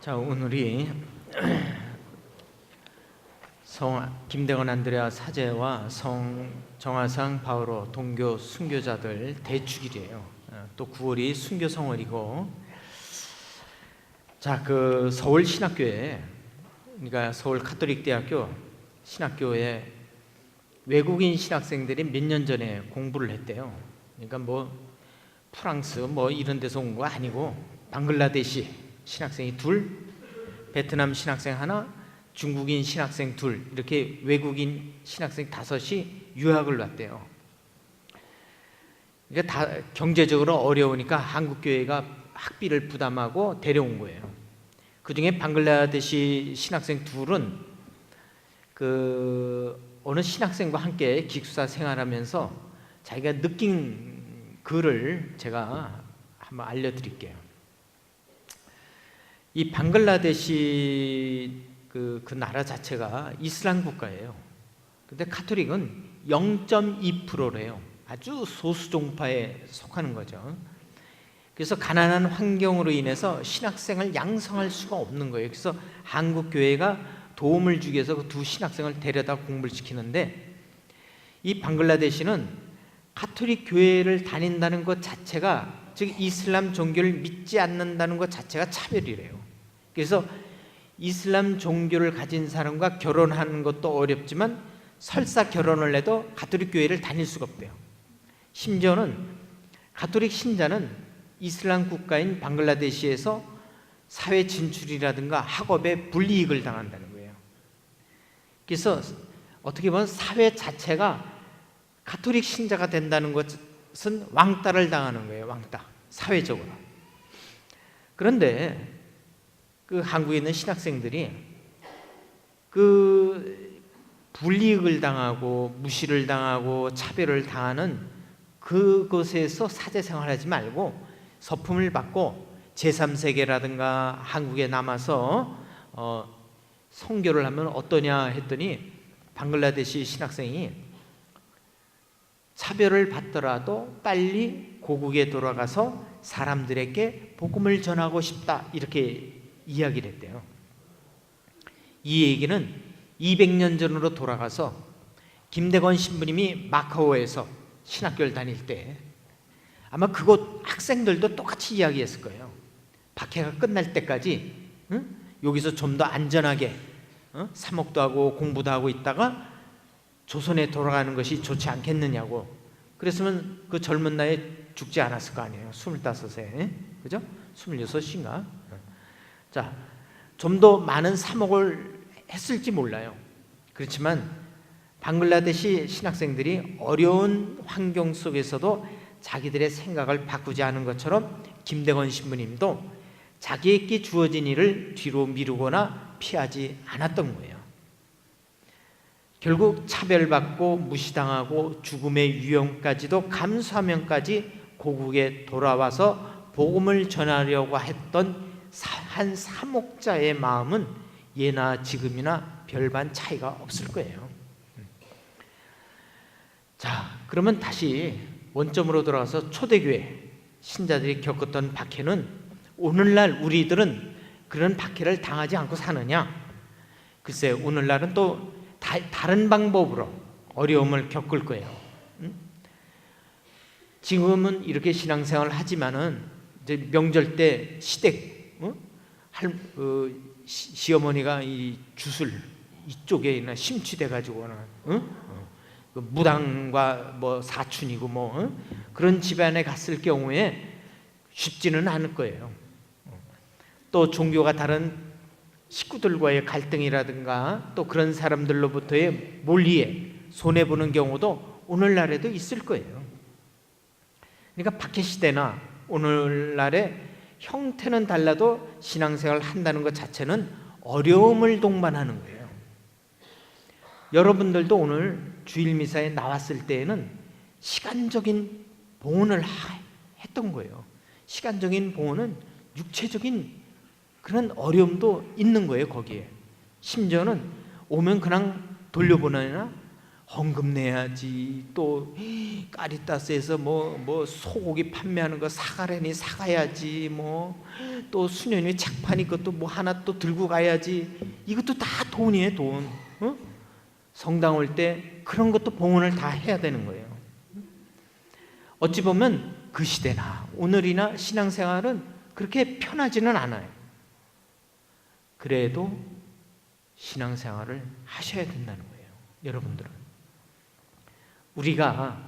자, 오늘이 성 김대건 안드레아 사제와 성 정화상 바오로 동교 순교자들 대축일이에요. 또 9월이 순교 성월이고, 자, 그 서울 신학교에, 그러니까 서울 카톨릭 대학교 신학교에 외국인 신학생들이 몇 년 전에 공부를 했대요. 그러니까 뭐 프랑스 뭐 이런 데서 온 거 아니고 방글라데시 신학생이 둘, 베트남 신학생 하나, 중국인 신학생 둘, 이렇게 외국인 신학생 5이 유학을 왔대요. 그러니까 다 경제적으로 어려우니까 한국 교회가 학비를 부담하고 데려온 거예요. 그 중에 방글라데시 신학생 둘은 그 어느 신학생과 함께 기숙사 생활하면서 자기가 느낀 글을 제가 한번 알려드릴게요. 이 방글라데시 그 나라 자체가 이슬람 국가예요. 근데 카톨릭은 0.2%래요. 아주 소수 종파에 속하는 거죠. 그래서 가난한 환경으로 인해서 신학생을 양성할 수가 없는 거예요. 그래서 한국 교회가 도움을 주기 위해서 그 두 신학생을 데려다 공부를 시키는데, 이 방글라데시는 카톨릭 교회를 다닌다는 것 자체가, 즉 이슬람 종교를 믿지 않는다는 것 자체가 차별이래요. 그래서 이슬람 종교를 가진 사람과 결혼하는 것도 어렵지만 설사 결혼을 해도 가톨릭 교회를 다닐 수가 없대요. 심지어는 가톨릭 신자는 이슬람 국가인 방글라데시에서 사회 진출이라든가 학업에 불이익을 당한다는 거예요. 그래서 어떻게 보면 사회 자체가 가톨릭 신자가 된다는 것은 왕따를 당하는 거예요. 왕따, 사회적으로. 그런데 그 한국에 있는 신학생들이 그 불이익을 당하고 무시를 당하고 차별을 당하는 그곳에서 사제 생활하지 말고 서품을 받고 제3세계라든가 한국에 남아서 선교를 하면 어떠냐 했더니, 방글라데시 신학생이 차별을 받더라도 빨리 고국에 돌아가서 사람들에게 복음을 전하고 싶다, 이렇게 이야기를 했대요. 이 얘기는 200년 전으로 돌아가서 김대건 신부님이 마카오에서 신학교를 다닐 때 아마 그곳 학생들도 똑같이 이야기했을 거예요. 박해가 끝날 때까지 여기서 좀 더 안전하게 사목도 하고 공부도 하고 있다가 조선에 돌아가는 것이 좋지 않겠느냐고. 그랬으면 그 젊은 나이에 죽지 않았을 거 아니에요. 25세, 그죠? 26인가? 자, 좀 더 많은 사목을 했을지 몰라요. 그렇지만 방글라데시 신학생들이 어려운 환경 속에서도 자기들의 생각을 바꾸지 않은 것처럼 김대건 신부님도 자기에게 주어진 일을 뒤로 미루거나 피하지 않았던 거예요. 결국 차별받고 무시당하고 죽음의 위험까지도 감수하면까지 고국에 돌아와서 복음을 전하려고 했던 한 사목자의 마음은 예나 지금이나 별반 차이가 없을 거예요. 자, 그러면 다시 원점으로 돌아가서 초대교회 신자들이 겪었던 박해는 오늘날 우리들은 그런 박해를 당하지 않고 사느냐? 글쎄, 오늘날은 또 다른 방법으로 어려움을 겪을 거예요. 지금은 이렇게 신앙생활을 하지만은 이제 명절 때 시댁, 시어머니가 이 주술 이쪽에 심취돼 가지고는 무당과 뭐 사춘이고 뭐 그런 집안에 갔을 경우에 쉽지는 않을 거예요. 또 종교가 다른 식구들과의 갈등이라든가 또 그런 사람들로부터의 몰리에 손해보는 경우도 오늘날에도 있을 거예요. 그러니까 박해 시대나 오늘날의 형태는 달라도 신앙생활을 한다는 것 자체는 어려움을 동반하는 거예요. 여러분들도 오늘 주일 미사에 나왔을 때에는 시간적인 봉헌을 했던 거예요. 시간적인 봉헌은 육체적인 그런 어려움도 있는 거예요. 거기에 심지어는 오면 그냥 돌려보내나 헌금 내야지, 또 까리따스에서 뭐 소고기 판매하는 거 사가려니 사가야지, 뭐 또 수녀님 착파니 것도 뭐 하나 또 들고 가야지. 이것도 다 돈이에요, 돈. 어? 성당 올 때 그런 것도 봉헌을 다 해야 되는 거예요. 어찌 보면 그 시대나 오늘이나 신앙생활은 그렇게 편하지는 않아요. 그래도 신앙생활을 하셔야 된다는 거예요, 여러분들은. 우리가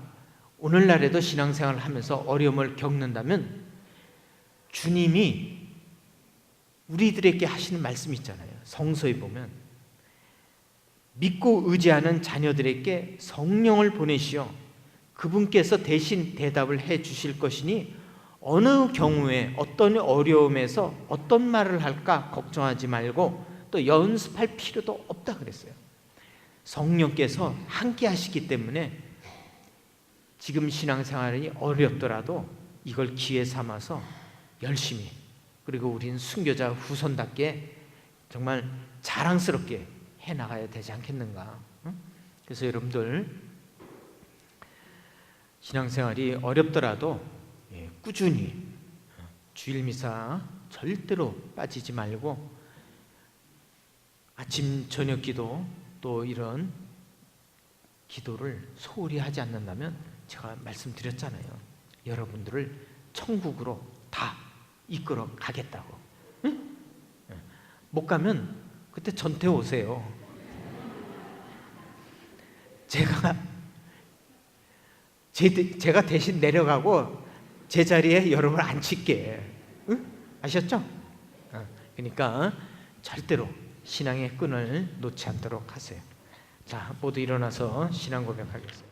오늘날에도 신앙생활을 하면서 어려움을 겪는다면 주님이 우리들에게 하시는 말씀이 있잖아요. 성서에 보면 믿고 의지하는 자녀들에게 성령을 보내시어 그분께서 대신 대답을 해 주실 것이니 어느 경우에 어떤 어려움에서 어떤 말을 할까 걱정하지 말고 또 연습할 필요도 없다 그랬어요. 성령께서 함께 하시기 때문에 지금 신앙생활이 어렵더라도 이걸 기회 삼아서 열심히, 그리고 우리는 순교자 후손답게 정말 자랑스럽게 해나가야 되지 않겠는가. 그래서 여러분들 신앙생활이 어렵더라도 꾸준히 주일미사 절대로 빠지지 말고 아침 저녁 기도 또 이런 기도를 소홀히 하지 않는다면 제가 말씀드렸잖아요. 여러분들을 천국으로 다 이끌어 가겠다고. 응? 못 가면 그때 전태 오세요. 제가 대신 내려가고 제 자리에 여러분을 앉힐게. 응? 아셨죠? 그러니까 절대로 신앙의 끈을 놓지 않도록 하세요. 자, 모두 일어나서 신앙 고백하겠습니다.